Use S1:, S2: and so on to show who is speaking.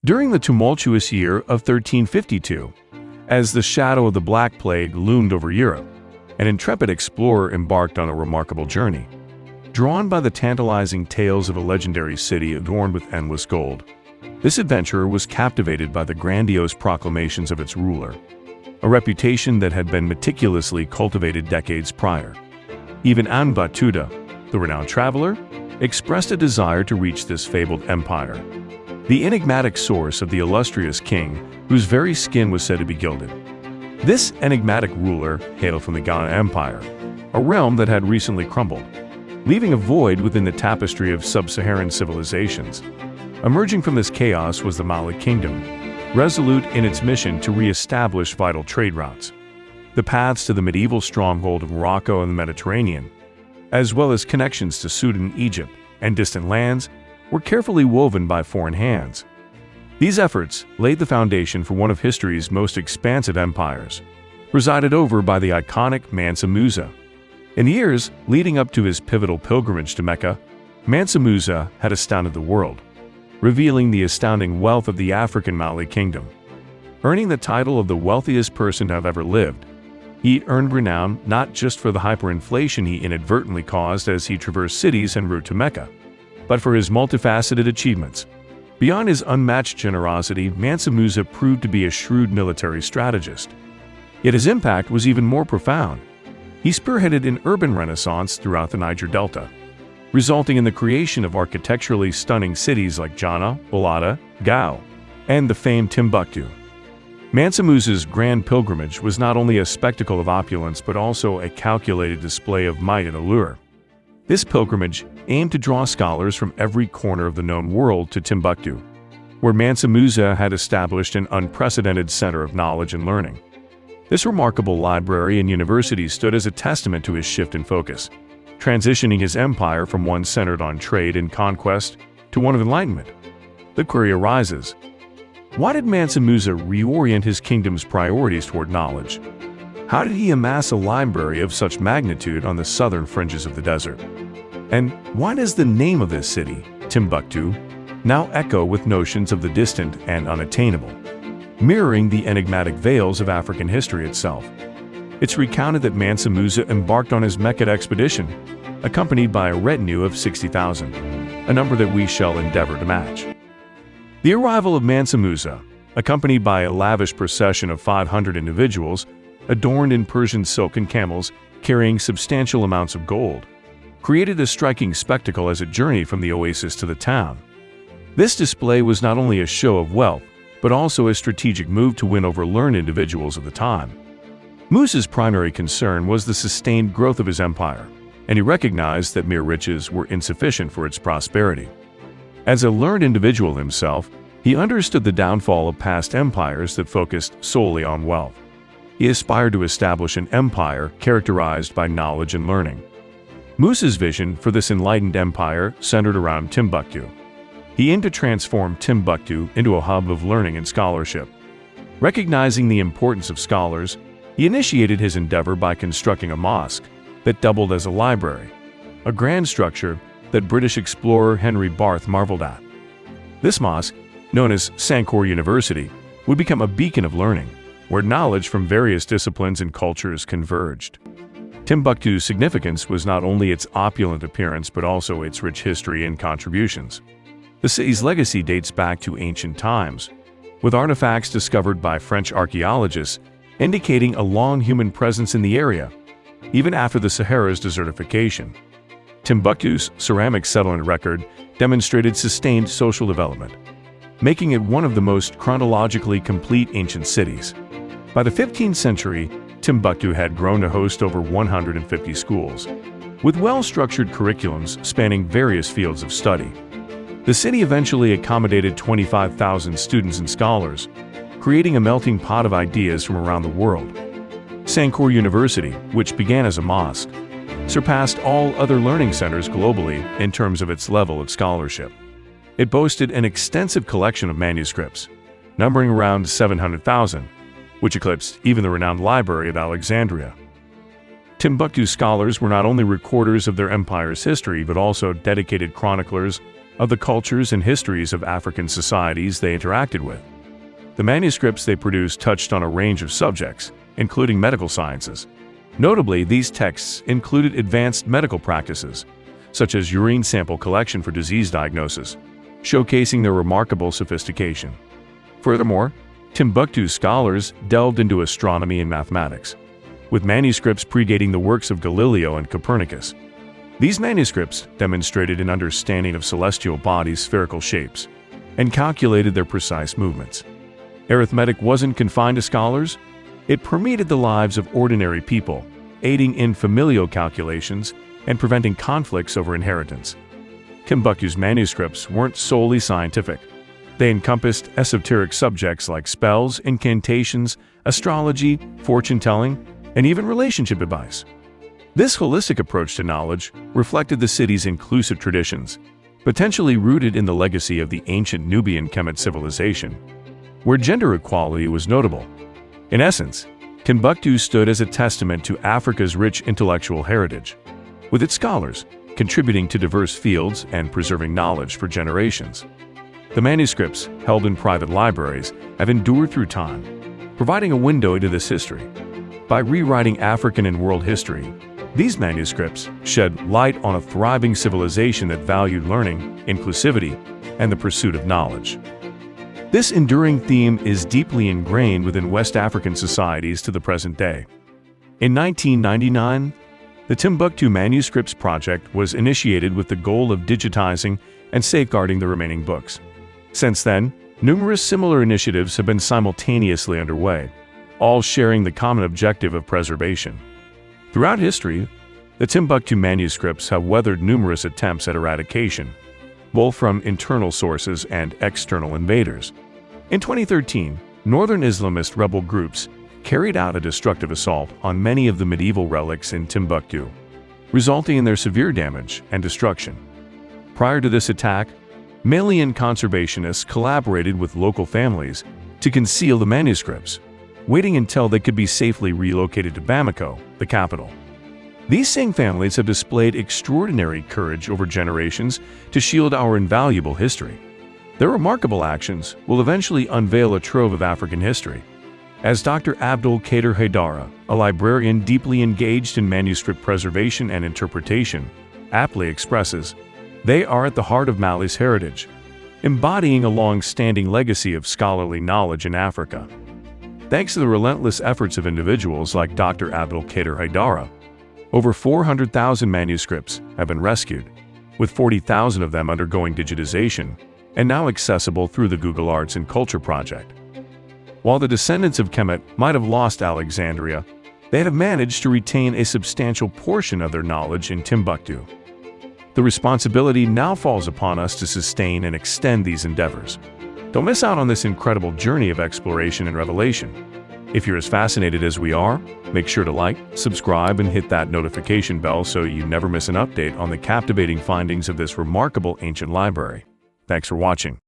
S1: During the tumultuous year of 1352, as the shadow of the Black Plague loomed over Europe, an intrepid explorer embarked on a remarkable journey. Drawn by the tantalizing tales of a legendary city adorned with endless gold, this adventurer was captivated by the grandiose proclamations of its ruler, a reputation that had been meticulously cultivated decades prior. Even Ibn Battuta, the renowned traveler, expressed a desire to reach this fabled empire, the enigmatic source of the illustrious king whose very skin was said to be gilded. This enigmatic ruler hailed from the Ghana Empire, a realm that had recently crumbled, leaving a void within the tapestry of sub-Saharan civilizations. Emerging from this chaos was the Mali Kingdom, resolute in its mission to re-establish vital trade routes. The paths to the medieval stronghold of Morocco and the Mediterranean, as well as connections to Sudan, Egypt, and distant lands, were carefully woven by foreign hands. These efforts laid the foundation for one of history's most expansive empires, presided over by the iconic Mansa Musa. In the years leading up to his pivotal pilgrimage to Mecca, Mansa Musa had astounded the world, revealing the astounding wealth of the African Mali Kingdom. Earning the title of the wealthiest person to have ever lived, he earned renown not just for the hyperinflation he inadvertently caused as he traversed cities en route to Mecca, but for his multifaceted achievements. Beyond his unmatched generosity, Mansa Musa proved to be a shrewd military strategist. Yet his impact was even more profound. He spearheaded an urban renaissance throughout the Niger Delta, resulting in the creation of architecturally stunning cities like Jana, Balata, Gao, and the famed Timbuktu. Mansa Musa's grand pilgrimage was not only a spectacle of opulence but also a calculated display of might and allure. This pilgrimage aimed to draw scholars from every corner of the known world to Timbuktu, where Mansa Musa had established an unprecedented center of knowledge and learning. This remarkable library and university stood as a testament to his shift in focus, transitioning his empire from one centered on trade and conquest to one of enlightenment. The query arises: why did Mansa Musa reorient his kingdom's priorities toward knowledge? How did he amass a library of such magnitude on the southern fringes of the desert? And why does the name of this city, Timbuktu, now echo with notions of the distant and unattainable, mirroring the enigmatic veils of African history itself? It's recounted that Mansa Musa embarked on his Mecca expedition, accompanied by a retinue of 60,000, a number that we shall endeavor to match. The arrival of Mansa Musa, accompanied by a lavish procession of 500 individuals, adorned in Persian silk and camels carrying substantial amounts of gold, created a striking spectacle as it journeyed from the oasis to the town. This display was not only a show of wealth, but also a strategic move to win over learned individuals of the time. Musa's primary concern was the sustained growth of his empire, and he recognized that mere riches were insufficient for its prosperity. As a learned individual himself, he understood the downfall of past empires that focused solely on wealth. He aspired to establish an empire characterized by knowledge and learning. Musa's vision for this enlightened empire centered around Timbuktu. He aimed to transform Timbuktu into a hub of learning and scholarship. Recognizing the importance of scholars, he initiated his endeavor by constructing a mosque that doubled as a library, a grand structure that British explorer Henry Barth marveled at. This mosque, known as Sankore University, would become a beacon of learning, where knowledge from various disciplines and cultures converged. Timbuktu's significance was not only its opulent appearance but also its rich history and contributions. The city's legacy dates back to ancient times, with artifacts discovered by French archaeologists indicating a long human presence in the area, even after the Sahara's desertification. Timbuktu's ceramic settlement record demonstrated sustained social development, making it one of the most chronologically complete ancient cities. By the 15th century, Timbuktu had grown to host over 150 schools, with well-structured curriculums spanning various fields of study. The city eventually accommodated 25,000 students and scholars, creating a melting pot of ideas from around the world. Sankore University, which began as a mosque, surpassed all other learning centers globally in terms of its level of scholarship. It boasted an extensive collection of manuscripts, numbering around 700,000, which eclipsed even the renowned Library of Alexandria. Timbuktu scholars were not only recorders of their empire's history but also dedicated chroniclers of the cultures and histories of African societies they interacted with. The manuscripts they produced touched on a range of subjects, including medical sciences. Notably, these texts included advanced medical practices, such as urine sample collection for disease diagnosis, showcasing their remarkable sophistication. Furthermore, Timbuktu scholars delved into astronomy and mathematics, with manuscripts predating the works of Galileo and Copernicus. These manuscripts demonstrated an understanding of celestial bodies' spherical shapes and calculated their precise movements. Arithmetic wasn't confined to scholars. It permeated the lives of ordinary people, aiding in familial calculations and preventing conflicts over inheritance. Timbuktu's manuscripts weren't solely scientific. They encompassed esoteric subjects like spells, incantations, astrology, fortune-telling, and even relationship advice. This holistic approach to knowledge reflected the city's inclusive traditions, potentially rooted in the legacy of the ancient Nubian Kemet civilization, where gender equality was notable. In essence, Timbuktu stood as a testament to Africa's rich intellectual heritage, with its scholars contributing to diverse fields and preserving knowledge for generations. The manuscripts, held in private libraries, have endured through time, providing a window into this history. By rewriting African and world history, these manuscripts shed light on a thriving civilization that valued learning, inclusivity, and the pursuit of knowledge. This enduring theme is deeply ingrained within West African societies to the present day. In 1999, the Timbuktu Manuscripts Project was initiated with the goal of digitizing and safeguarding the remaining books. Since then, numerous similar initiatives have been simultaneously underway, all sharing the common objective of preservation. Throughout history, the Timbuktu manuscripts have weathered numerous attempts at eradication, both from internal sources and external invaders. In 2013, northern Islamist rebel groups carried out a destructive assault on many of the medieval relics in Timbuktu, resulting in their severe damage and destruction. Prior to this attack, Malian conservationists collaborated with local families to conceal the manuscripts, waiting until they could be safely relocated to Bamako, the capital. These same families have displayed extraordinary courage over generations to shield our invaluable history. Their remarkable actions will eventually unveil a trove of African history. As Dr. Abdul Kader Haidara, a librarian deeply engaged in manuscript preservation and interpretation, aptly expresses, they are at the heart of Mali's heritage, embodying a long-standing legacy of scholarly knowledge in Africa. Thanks to the relentless efforts of individuals like Dr. Abdul Kader Haidara, over 400,000 manuscripts have been rescued, with 40,000 of them undergoing digitization and now accessible through the Google Arts and Culture Project. While the descendants of Kemet might have lost Alexandria, they have managed to retain a substantial portion of their knowledge in Timbuktu. The responsibility now falls upon us to sustain and extend these endeavors. Don't miss out on this incredible journey of exploration and revelation. If you're as fascinated as we are, make sure to like, subscribe, and hit that notification bell so you never miss an update on the captivating findings of this remarkable ancient library. Thanks for watching.